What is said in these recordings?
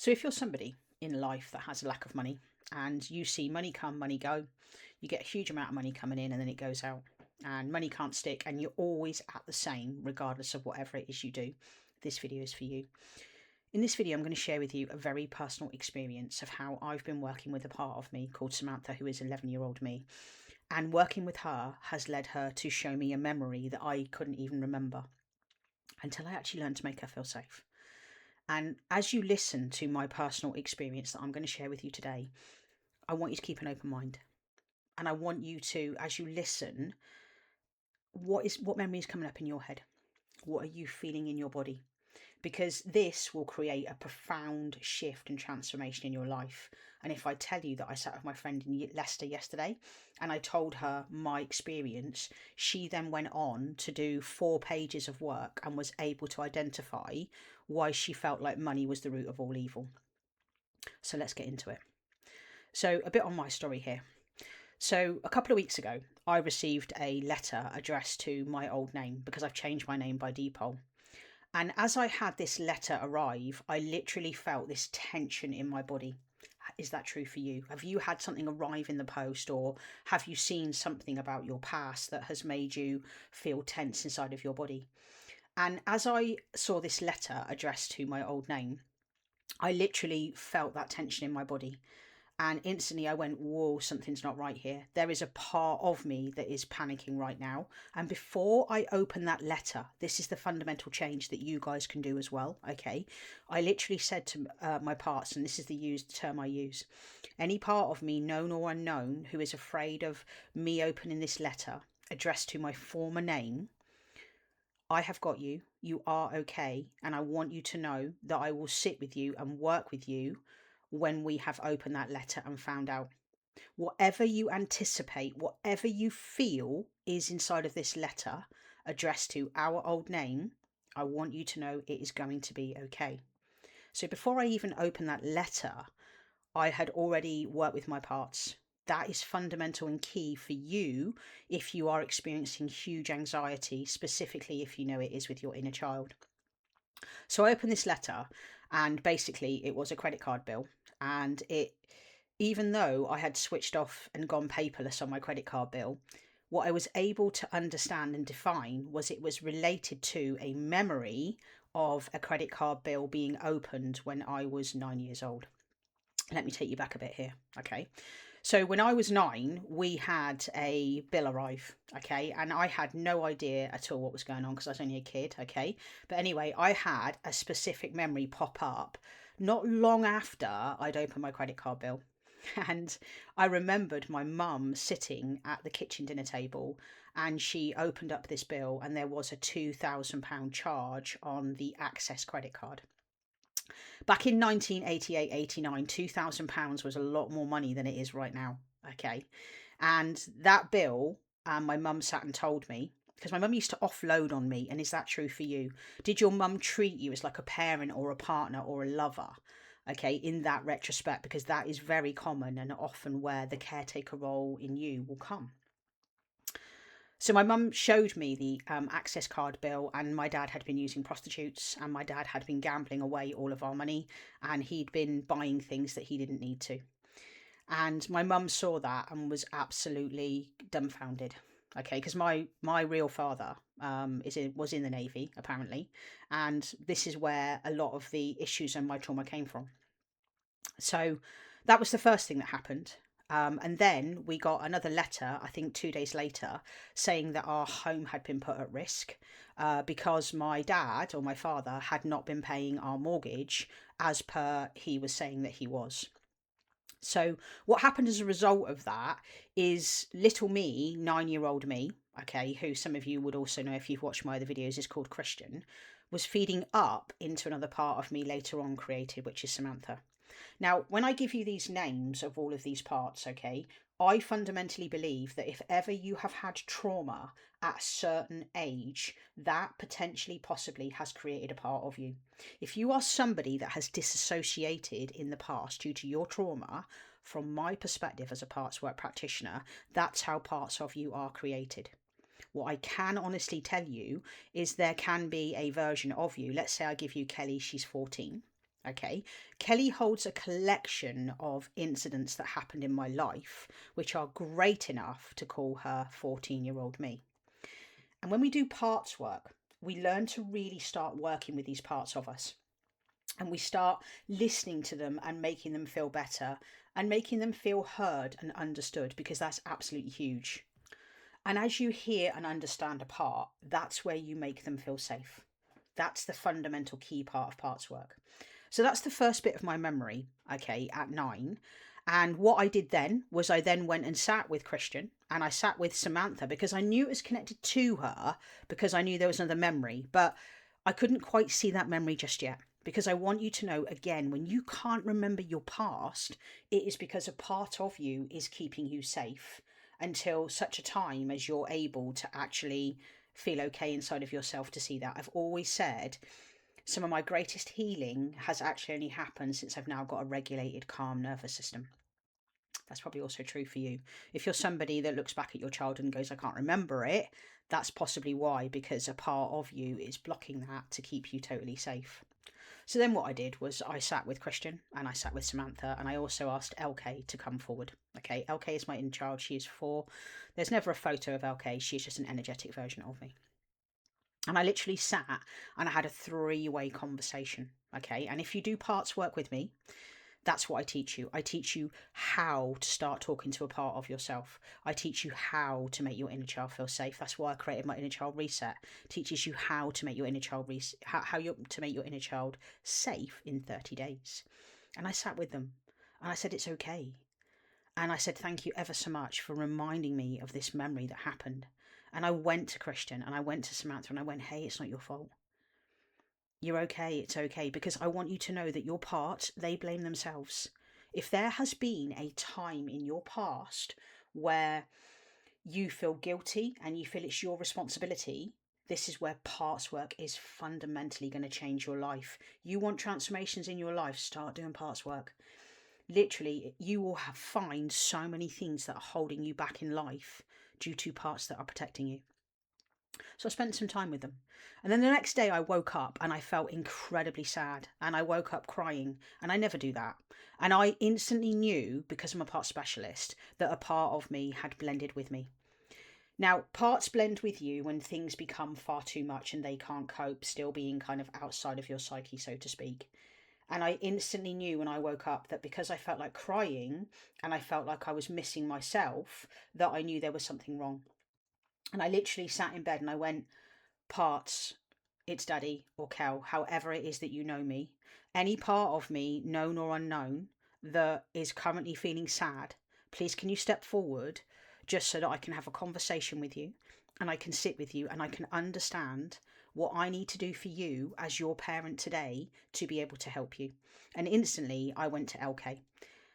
So if you're somebody in life that has a lack of money and you see money come, money go, you get a huge amount of money coming in and then it goes out, and money can't stick, and you're always at the same regardless of whatever it is you do, this video is for you. In this video, I'm going to share with you a very personal experience of how I've been working with a part of me called Samantha, who is 11-year-old me. And working with her has led her to show me a memory that I couldn't even remember until I actually learned to make her feel safe. And as you listen to my personal experience that I'm going to share with you today, I want you to keep an open mind. And I want you to, as you listen, what memory is coming up in your head? What are you feeling in your body? Because this will create a profound shift and transformation in your life. And if I tell you that I sat with my friend in Leicester yesterday and I told her my experience, she then went on to do 4 pages of work and was able to identify why she felt like money was the root of all evil. So let's get into it. So a bit on my story here. So a couple of weeks ago, I received a letter addressed to my old name because I've changed my name by default. And as I had this letter arrive, I literally felt this tension in my body. Is that true for you? Have you had something arrive in the post, or have you seen something about your past that has made you feel tense inside of your body? And as I saw this letter addressed to my old name, I literally felt that tension in my body. And instantly I went, whoa, something's not right here. There is a part of me that is panicking right now. And before I open that letter, this is the fundamental change that you guys can do as well, okay? I literally said to my parts, and this is the term I use, any part of me, known or unknown, who is afraid of me opening this letter addressed to my former name, I have got you. You are okay. And I want you to know that I will sit with you and work with you when we have opened that letter and found out. Whatever you anticipate, whatever you feel is inside of this letter addressed to our old name, I want you to know it is going to be okay. So before I even open that letter, I had already worked with my parts. That is fundamental and key for you if you are experiencing huge anxiety, specifically if you know it is with your inner child. So I opened this letter, and basically it was a credit card bill, and even though I had switched off and gone paperless on my credit card bill, what I was able to understand and define was it was related to a memory of a credit card bill being opened when I was 9 years old. Let me take you back a bit here, okay? So when I was 9, we had a bill arrive, okay? And I had no idea at all what was going on because I was only a kid, okay? But anyway, I had a specific memory pop up not long after I'd opened my credit card bill. And I remembered my mum sitting at the kitchen dinner table, and she opened up this bill and there was a £2,000 charge on the Access credit card. Back in 1988-89, £2,000 was a lot more money than it is right now, okay? And that bill, my mum sat and told me, because my mum used to offload on me, and is that true for you? Did your mum treat you as like a parent or a partner or a lover? Okay, in that retrospect, because that is very common and often where the caretaker role in you will come. So my mum showed me the Access card bill, and my dad had been using prostitutes, and my dad had been gambling away all of our money, and he'd been buying things that he didn't need to. And my mum saw that and was absolutely dumbfounded. Okay, because my real father was in the Navy apparently, and this is where a lot of the issues and my trauma came from. So that was the first thing that happened. And then we got another letter, I think 2 days later, saying that our home had been put at risk because my dad or my father had not been paying our mortgage as per he was saying that he was. So what happened as a result of that is little me, 9-year-old me, okay, who some of you would also know if you've watched my other videos is called Christian, was feeding up into another part of me later on created, which is Samantha. Now, when I give you these names of all of these parts, okay, I fundamentally believe that if ever you have had trauma at a certain age, that potentially possibly has created a part of you. If you are somebody that has disassociated in the past due to your trauma, from my perspective as a parts work practitioner, that's how parts of you are created. What I can honestly tell you is there can be a version of you. Let's say I give you Kelly, she's 14. Okay, Kelly holds a collection of incidents that happened in my life, which are great enough to call her 14-year-old me. And when we do parts work, we learn to really start working with these parts of us. And we start listening to them and making them feel better and making them feel heard and understood, because that's absolutely huge. And as you hear and understand a part, that's where you make them feel safe. That's the fundamental key part of parts work. So that's the first bit of my memory, okay, at 9. And what I did then was I then went and sat with Christian and I sat with Samantha, because I knew it was connected to her, because I knew there was another memory, but I couldn't quite see that memory just yet. Because I want you to know, again, when you can't remember your past, it is because a part of you is keeping you safe until such a time as you're able to actually feel okay inside of yourself to see that. I've always said some of my greatest healing has actually only happened since I've now got a regulated, calm nervous system. That's probably also true for you. If you're somebody that looks back at your childhood and goes, I can't remember it, that's possibly why, because a part of you is blocking that to keep you totally safe. So then what I did was I sat with Christian and I sat with Samantha, and I also asked LK to come forward. Okay, LK is my inner child. She is 4. There's never a photo of LK. She's just an energetic version of me. And I literally sat and I had a 3-way conversation. Okay, and if you do parts work with me, that's what I teach you. I teach you how to start talking to a part of yourself. I teach you how to make your inner child feel safe. That's why I created my inner child reset. It teaches you how to make your inner child to make your inner child safe in 30 days. And I sat with them and I said, it's okay. And I said, thank you ever so much for reminding me of this memory that happened. And I went to Christian and I went to Samantha and I went, hey, it's not your fault. You're okay, it's okay, because I want you to know that your part, they blame themselves. If there has been a time in your past where you feel guilty and you feel it's your responsibility, this is where parts work is fundamentally going to change your life. You want transformations in your life, start doing parts work. Literally, you will find so many things that are holding you back in life due to parts that are protecting you. So I spent some time with them. And then the next day I woke up and I felt incredibly sad. And I woke up crying. And I never do that. And I instantly knew, because I'm a part specialist, that a part of me had blended with me. Now, parts blend with you when things become far too much and they can't cope, still being kind of outside of your psyche, so to speak. And I instantly knew when I woke up that because I felt like crying and I felt like I was missing myself, that I knew there was something wrong. And I literally sat in bed and I went, parts, it's Daddy or Kel, however it is that you know me, any part of me, known or unknown, that is currently feeling sad, please can you step forward just so that I can have a conversation with you and I can sit with you and I can understand what I need to do for you as your parent today to be able to help you. And instantly I went to LK.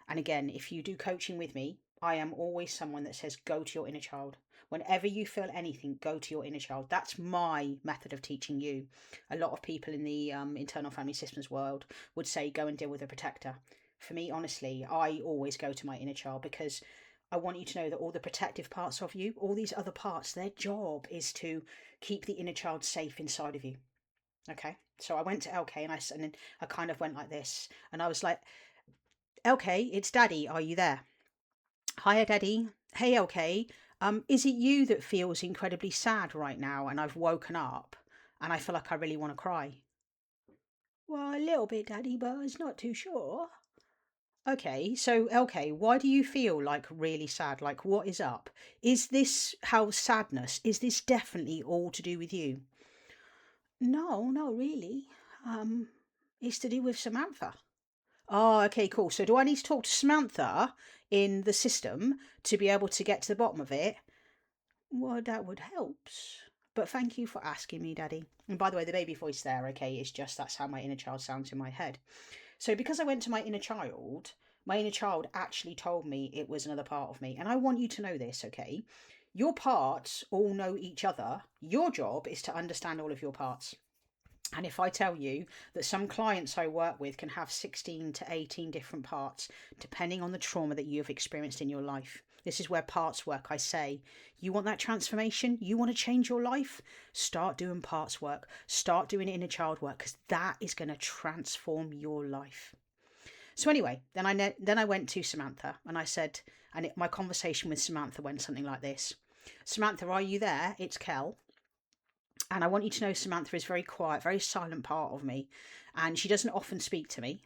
And again, if you do coaching with me, I am always someone that says, go to your inner child. Whenever you feel anything, go to your inner child. That's my method of teaching you. A lot of people in the internal family systems world would say, go and deal with a protector. For me, honestly, I always go to my inner child, because I want you to know that all the protective parts of you, all these other parts, their job is to keep the inner child safe inside of you. Okay, so I went to LK and then I kind of went like this, and I was like, LK, it's Daddy. Are you there? Hiya, Daddy. Hey, LK. Is it you that feels incredibly sad right now? And I've woken up and I feel like I really want to cry. Well, a little bit, Daddy, but I was not too sure. Okay, so LK, why do you feel like really sad? Like, what is up? Is this how sadness? Is this definitely all to do with you? No, not really. It's to do with Samantha. Oh, okay, cool. So do I need to talk to Samantha in the system to be able to get to the bottom of it? Well, that would help. But thank you for asking me, Daddy. And by the way, the baby voice there, okay, is just that's how my inner child sounds in my head. So because I went to my inner child actually told me it was another part of me. And I want you to know this, okay? Your parts all know each other. Your job is to understand all of your parts. And if I tell you that some clients I work with can have 16 to 18 different parts, depending on the trauma that you have experienced in your life. This is where parts work, I say, you want that transformation? You want to change your life? Start doing parts work. Start doing inner child work, because that is going to transform your life. So anyway, then I went to Samantha and I said, my conversation with Samantha went something like this. Samantha, are you there? It's Kel. And I want you to know Samantha is very quiet, very silent part of me. And she doesn't often speak to me,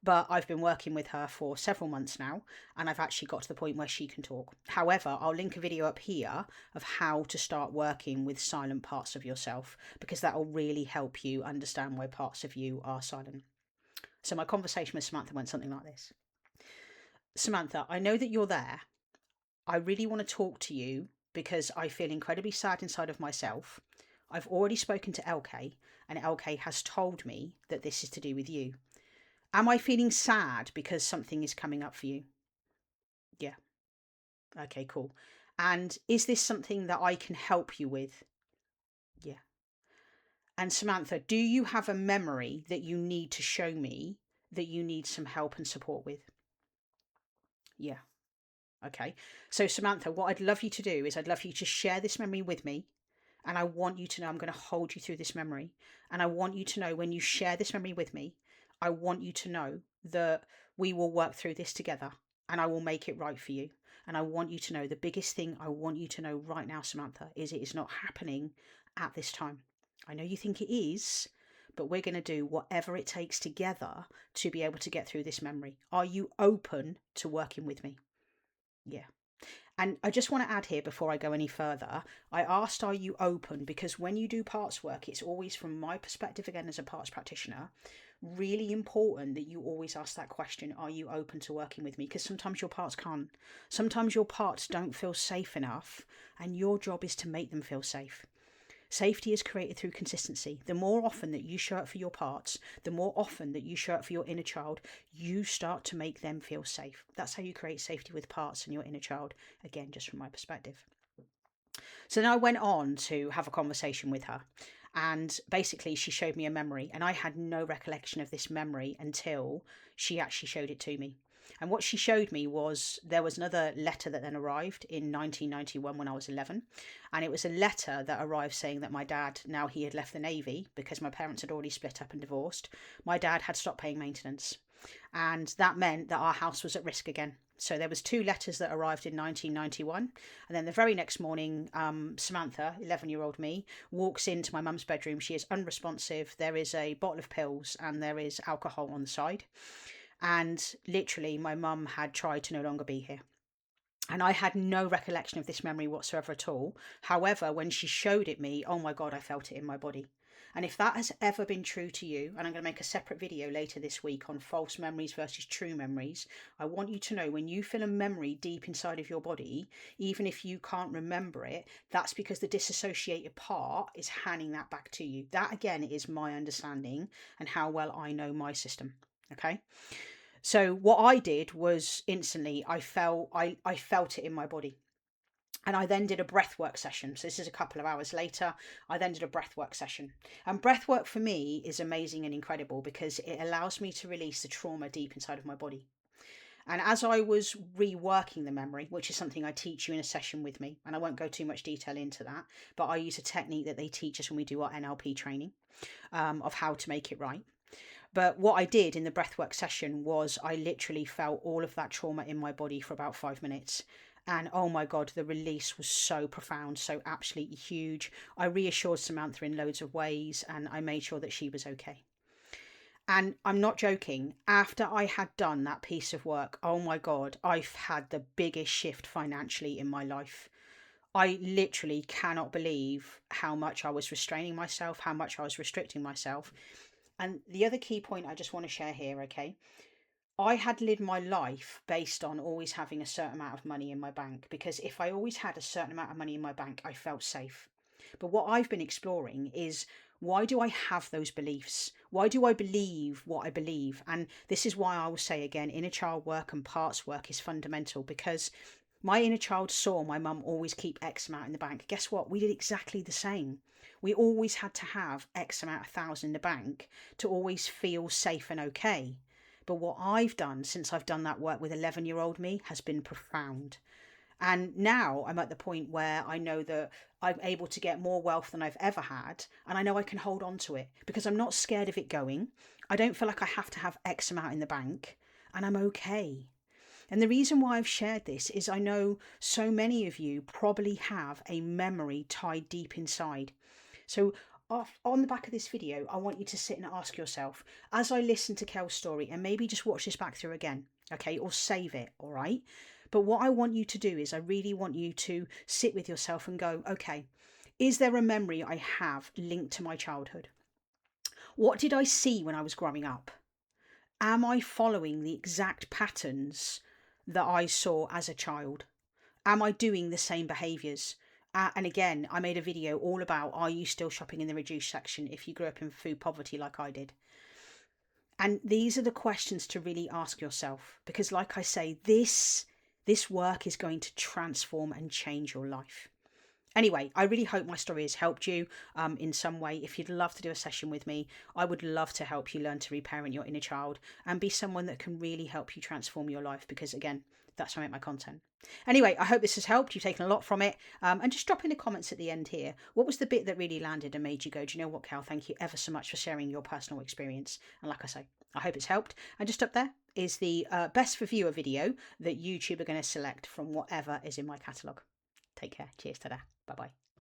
but I've been working with her for several months now, and I've actually got to the point where she can talk. However, I'll link a video up here of how to start working with silent parts of yourself, because that will really help you understand why parts of you are silent. So my conversation with Samantha went something like this. Samantha, I know that you're there. I really want to talk to you because I feel incredibly sad inside of myself. I've already spoken to LK, and LK has told me that this is to do with you. Am I feeling sad because something is coming up for you? Yeah. Okay, cool. And is this something that I can help you with? Yeah. And Samantha, do you have a memory that you need to show me that you need some help and support with? Yeah. Okay. So Samantha, what I'd love you to do is I'd love you to share this memory with me. And I want you to know I'm going to hold you through this memory. And I want you to know when you share this memory with me, I want you to know that we will work through this together and I will make it right for you. And I want you to know the biggest thing I want you to know right now, Samantha, is it is not happening at this time. I know you think it is, but we're going to do whatever it takes together to be able to get through this memory. Are you open to working with me? Yeah. And I just want to add here before I go any further, I asked, are you open? Because when you do parts work, it's always, from my perspective, again, as a parts practitioner, really important that you always ask that question, are you open to working with me? Because sometimes your parts can't. Sometimes your parts don't feel safe enough, and your job is to make them feel safe. Safety is created through consistency. The more often that you show up for your parts, the more often that you show up for your inner child, you start to make them feel safe. That's how you create safety with parts and your inner child, again, just from my perspective. So then I went on to have a conversation with her, and basically she showed me a memory, and I had no recollection of this memory until she actually showed it to me. And what she showed me was there was another letter that then arrived in 1991 when I was 11. And it was a letter that arrived saying that my dad, now he had left the Navy because my parents had already split up and divorced, my dad had stopped paying maintenance. And that meant that our house was at risk again. So there was 2 letters that arrived in 1991. And then the very next morning, Samantha, 11-year-old me, walks into my mum's bedroom. She is unresponsive. There is a bottle of pills and there is alcohol on the side. And literally my mum had tried to no longer be here. And I had no recollection of this memory whatsoever at all. However, when she showed it me, oh my God, I felt it in my body. And if that has ever been true to you, and I'm going to make a separate video later this week on false memories versus true memories, I want you to know when you feel a memory deep inside of your body, even if you can't remember it, that's because the disassociated part is handing that back to you. That again is my understanding and how well I know my system. Okay. So what I did was instantly I felt it in my body. And I then did a breathwork session. So this is a couple of hours later. I then did a breathwork session. And breathwork for me is amazing and incredible because it allows me to release the trauma deep inside of my body. And as I was reworking the memory, which is something I teach you in a session with me, and I won't go too much detail into that, but I use a technique that they teach us when we do our NLP training of how to make it right. But what I did in the breathwork session was I literally felt all of that trauma in my body for about 5 minutes. And oh my God, the release was so profound, so absolutely huge. I reassured Samantha in loads of ways and I made sure that she was okay. And I'm not joking, after I had done that piece of work, oh my God, I've had the biggest shift financially in my life. I literally cannot believe how much I was restraining myself, how much I was restricting myself. And the other key point I just want to share here, okay? I had lived my life based on always having a certain amount of money in my bank, because if I always had a certain amount of money in my bank, I felt safe. But what I've been exploring is, why do I have those beliefs? Why do I believe what I believe? And this is why I will say again, inner child work and parts work is fundamental, because my inner child saw my mum always keep X amount in the bank. Guess what? We did exactly the same. We always had to have X amount of thousand in the bank to always feel safe and okay. But what I've done since I've done that work with 11-year-old me has been profound. And now I'm at the point where I know that I'm able to get more wealth than I've ever had. And I know I can hold on to it because I'm not scared of it going. I don't feel like I have to have X amount in the bank, and I'm okay. And the reason why I've shared this is I know so many of you probably have a memory tied deep inside. So on the back of this video, I want you to sit and ask yourself, as I listen to Kel's story, and maybe just watch this back through again, okay, or save it, all right? But what I want you to do is I really want you to sit with yourself and go, okay, is there a memory I have linked to my childhood? What did I see when I was growing up? Am I following the exact patterns that I saw as a child? Am I doing the same behaviours? And again, I made a video all about, are you still shopping in the reduced section if you grew up in food poverty like I did? And these are the questions to really ask yourself, because like I say, this work is going to transform and change your life. Anyway, I really hope my story has helped you in some way. If you'd love to do a session with me, I would love to help you learn to reparent your inner child and be someone that can really help you transform your life, because again, that's how I make my content. Anyway, I hope this has helped. You've taken a lot from it. And just drop in the comments at the end here. What was the bit that really landed and made you go, do you know what, Cal, thank you ever so much for sharing your personal experience. And like I say, I hope it's helped. And just up there is the best for viewer video that YouTube are going to select from whatever is in my catalogue. Take care. Cheers to that. Bye-bye.